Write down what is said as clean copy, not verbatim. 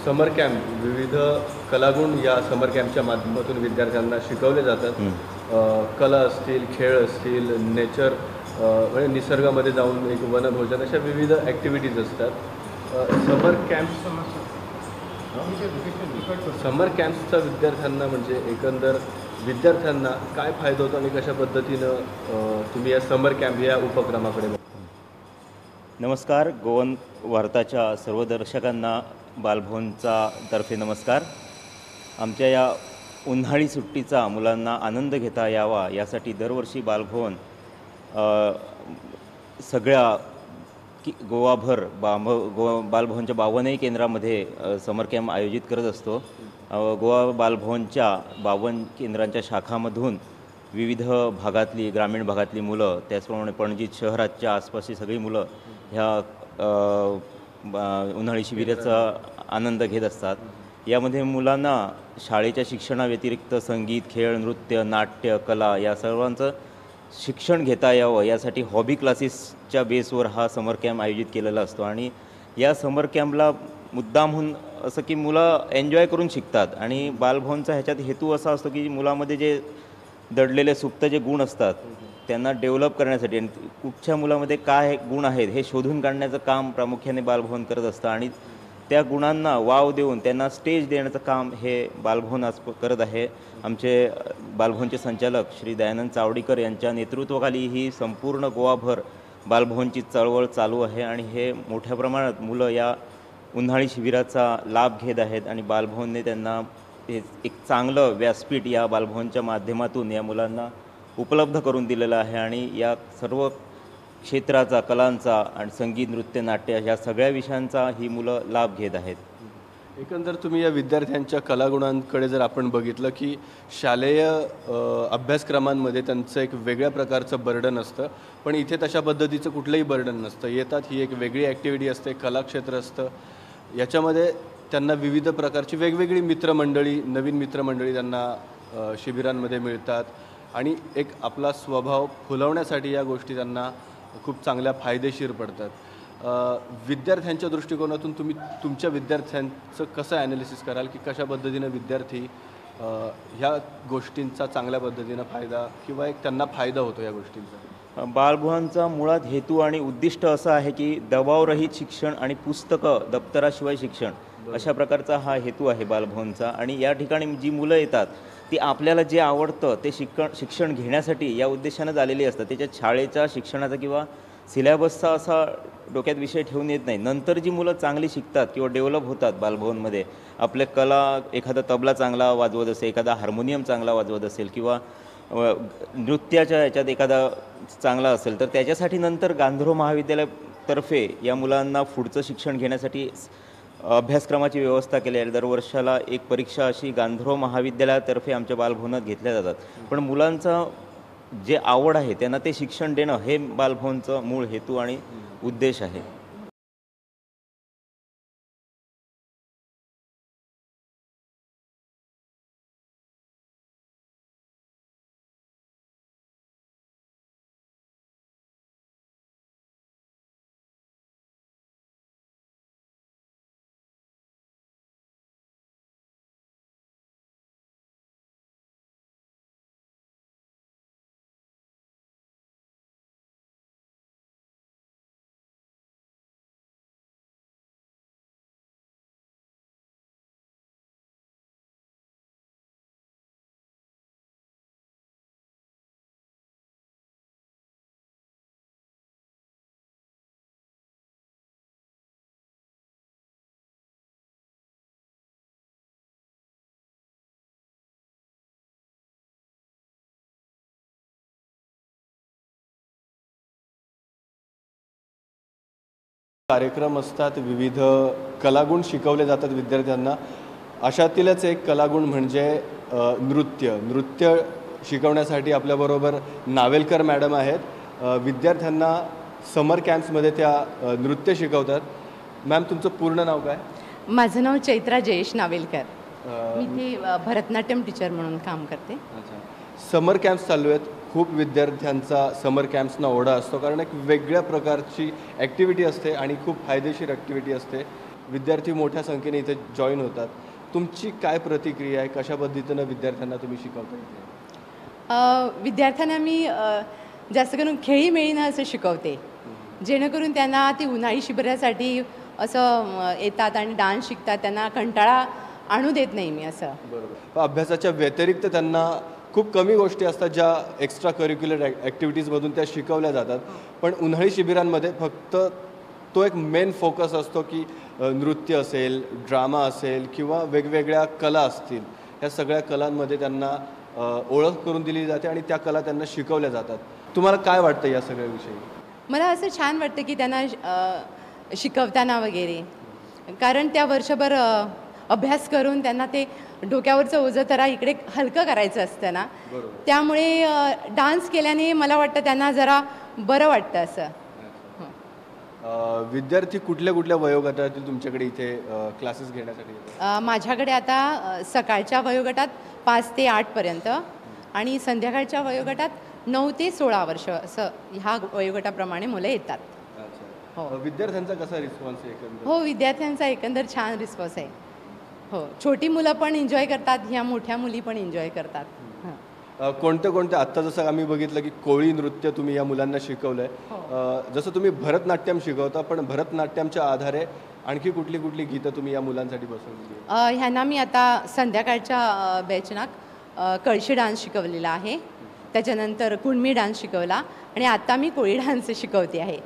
समर camp विविध कलागुण या समर कॅम्पच्या माध्यमातून विद्यार्थ्यांना शिकवले जातात. कला असतील, खेळ असतील, नेचर म्हणजे निसर्गामध्ये जाऊन एक वनभोजन अशा विविध ॲक्टिव्हिटीज असतात. समर कॅम्प्सचा विद्यार्थ्यांना म्हणजे एकंदर विद्यार्थ्यांना काय फायदा होतो आणि कशा पद्धतीनं तुम्ही या समर कॅम्प या उपक्रमाकडे बघता? नमस्कार. गोवन वार्ताच्या सर्व दर्शकांना बालभवनचा तर्फे नमस्कार. आमच्या या उन्हाळी सुट्टीचा मुलांना आनंद घेता यावा यासाठी दरवर्षी बालभवन सगळ्या गोवाभर बालभवनच्या 52 केंद्रामध्ये समर कॅम्प आयोजित करत असतो. गोवा बालभवनच्या 52 केंद्रांच्या शाखामधून विविध भागातली, ग्रामीण भागातली मुलं, त्याचप्रमाणे पणजी शहराच्या आसपासची सगळी मुलं ह्या उन्हाळी शिबिराचा आनंद घेत असतात. यामध्ये मुलांना शाळेच्या शिक्षणाव्यतिरिक्त संगीत, खेळ, नृत्य, नाट्य, कला या सर्वांचं शिक्षण घेता यावं यासाठी हॉबी क्लासेसच्या बेसवर हा समर कॅम्प आयोजित केलेला असतो. आणि या समर कॅम्पला मुद्दामहून असं की मुलं एन्जॉय करून शिकतात. आणि बालभवनचा ह्याच्यात हेतू असा असतो की मुलामध्ये जे दडलेले सुप्त जे गुण असतात त्यांना डेव्हलप करण्यासाठी आणि कुठच्या मुलामध्ये काय गुण आहेत हे शोधून काढण्याचं काम प्रामुख्याने बालभवन करत असतं. आणि त्या गुणांना वाव देऊन त्यांना स्टेज देण्याचं काम हे बालभवन आज करत आहे. आमचे बालभवनचे संचालक श्री दयानंद चावडीकर यांच्या नेतृत्वाखाली ही संपूर्ण गोवाभर बालभवनची चळवळ चालू आहे. आणि हे मोठ्या प्रमाणात मुलं या उन्हाळी शिबिराचा लाभ घेत आहेत. आणि बालभवनने त्यांना एक चांगलं व्यासपीठ या बालभवनच्या माध्यमातून या मुलांना उपलब्ध करून दिलेलं आहे. आणि या सर्व क्षेत्राचा, कलांचा आणि संगीत, नृत्य, नाट्य या सगळ्या विषयांचा ही मुलं लाभ घेत आहेत. एकंदर तुम्ही या विद्यार्थ्यांच्या कलागुणांकडे जर आपण बघितलं की शालेय अभ्यासक्रमांमध्ये त्यांचं एक वेगळ्या प्रकारचं बर्डन असतं, पण इथे तशा पद्धतीचं कुठलंही बर्डन नसतं. येतात, ही एक वेगळी ॲक्टिव्हिटी असते, कलाक्षेत्र असतं. याच्यामध्ये त्यांना विविध प्रकारची वेगवेगळी मित्रमंडळी, नवीन मित्रमंडळी त्यांना शिबिरांमध्ये मिळतात. आणि एक आपला स्वभाव फुलवण्यासाठी या गोष्टी त्यांना खूप चांगल्या फायदेशीर पडतात. विद्यार्थ्यांच्या दृष्टिकोनातून तुम्ही तुमच्या विद्यार्थ्यांचं कसं ॲनालिसिस कराल की कशा पद्धतीनं विद्यार्थी ह्या गोष्टींचा चांगल्या पद्धतीनं फायदा किंवा एक त्यांना फायदा होतो या गोष्टींचा? बालभवनचा मुळात हेतू आणि उद्दिष्ट असं आहे की दबावरहित शिक्षण आणि पुस्तकं, दप्तराशिवाय शिक्षण अशा प्रकारचा हा हेतू आहे बालभवनचा. आणि या ठिकाणी जी मुलं येतात ती आपल्याला जे आवडतं ते शिक्षण घेण्यासाठी या उद्देशानं आलेली असतात. त्याच्यात शाळेच्या शिक्षणाचा किंवा सिलेबसचा असा डोक्यात विषय ठेवून येत नाही. नंतर जी मुलं चांगली शिकतात किंवा डेव्हलप होतात बालभवनमध्ये, आपल्या कला, एखादा तबला चांगला वाजवत असेल, एखादा हार्मोनियम चांगला वाजवत असेल किंवा नृत्याच्या ह्याच्यात एखादा चांगला असेल, तर त्याच्यासाठी नंतर गांधर्व महाविद्यालयातर्फे या मुलांना पुढचं शिक्षण घेण्यासाठी अभ्यासक्रमाची व्यवस्था केली आहे. दरवर्षाला एक परीक्षा अशी गांधर्व महाविद्यालयातर्फे आमच्या बालभवनात घेतल्या जातात. पण मुलांचा जे आवड आहे त्यांना ते शिक्षण देणं हे बालभवनचं मूळ हेतू आणि उद्देश आहे. कार्यक्रम असतात, विविध कलागुण शिकवले जातात विद्यार्थ्यांना. अशातीलच एक कलागुण म्हणजे नृत्य शिकवण्यासाठी आपल्याबरोबर नावेलकर मॅडम आहेत. विद्यार्थ्यांना समर कॅम्प्समध्ये त्या नृत्य शिकवतात. मॅम, तुमचं पूर्ण नाव काय? माझं नाव चैत्रा जयेश नावेलकर. मी ते भरतनाट्यम टीचर म्हणून काम करते. अच्छा. समर कॅम्प्स चालू आहेत. खूप विद्यार्थ्यांचा समर कॅम्प्सना ओढा असतो, कारण एक वेगळ्या प्रकारची ॲक्टिव्हिटी असते आणि खूप फायदेशीर ॲक्टिव्हिटी असते. विद्यार्थी मोठ्या संख्येने इथे जॉईन होतात. तुमची काय प्रतिक्रिया आहे? कशा पद्धतीनं विद्यार्थ्यांना तुम्ही शिकवता इथे? विद्यार्थ्यांना मी जास्त करून खेळीमेळीनं असं शिकवते, जेणेकरून त्यांना ती उन्हाळी शिबिरासाठी असं येतात आणि डान्स शिकतात, त्यांना कंटाळा आणू देत नाही मी असं. बरोबर. अभ्यासाच्या व्यतिरिक्त त्यांना खूप कमी गोष्टी असतात ज्या एक्स्ट्रा करिक्युलर ॲक्टिव्हिटीजमधून त्या शिकवल्या जातात, पण उन्हाळी शिबिरांमध्ये फक्त तो एक मेन फोकस असतो की नृत्य असेल, ड्रामा असेल किंवा वेगवेगळ्या कला असतील, ह्या सगळ्या कलांमध्ये त्यांना ओळख करून दिली जाते आणि त्या कला त्यांना शिकवल्या जातात. तुम्हाला काय वाटतं या सगळ्याविषयी? मला असं छान वाटतं की त्यांना शिकवताना वगैरे, कारण त्या वर्षभर अभ्यास करून त्यांना ते डोक्यावरचं ओझं जरा इकडे हलकं करायचं असतं ना, त्यामुळे डान्स केल्याने मला वाटतं त्यांना जरा बरं वाटतं असं. विद्यार्थी कुठल्या कुठल्या वयोगटातील तुमच्याकडे इथे क्लासेस घेण्यासाठी येतात? माझ्याकडे आता सकाळच्या वयोगटात 5 ते 8 पर्यंत आणि संध्याकाळच्या वयोगटात 9 ते 16 वर्ष असं ह्या वयोगटाप्रमाणे मुलं येतात. हो. विद्यार्थ्यांचा कसा रिस्पॉन्स आहे एकंदर? हो, विद्यार्थ्यांचा एकंदर छान रिस्पॉन्स आहे. हो, छोटी मुलं पण एन्जॉय करतात, ह्या मोठ्या मुली पण एन्जॉय करतात. कोणतं कोणतं आत्ता जसं आम्ही बघितलं की कोळी नृत्य तुम्ही या मुलांना शिकवलं आहे, जसं तुम्ही भरतनाट्यम शिकवता, पण भरतनाट्यमच्या आधारे आणखी कुठली कुठली गीतं तुम्ही या मुलांसाठी बसवली? ह्यांना मी आता संध्याकाळच्या बॅचना कळशी डान्स शिकवलेला आहे, त्याच्यानंतर कुणमी डान्स शिकवला आणि आता मी कोळी डान्स शिकवते आहे.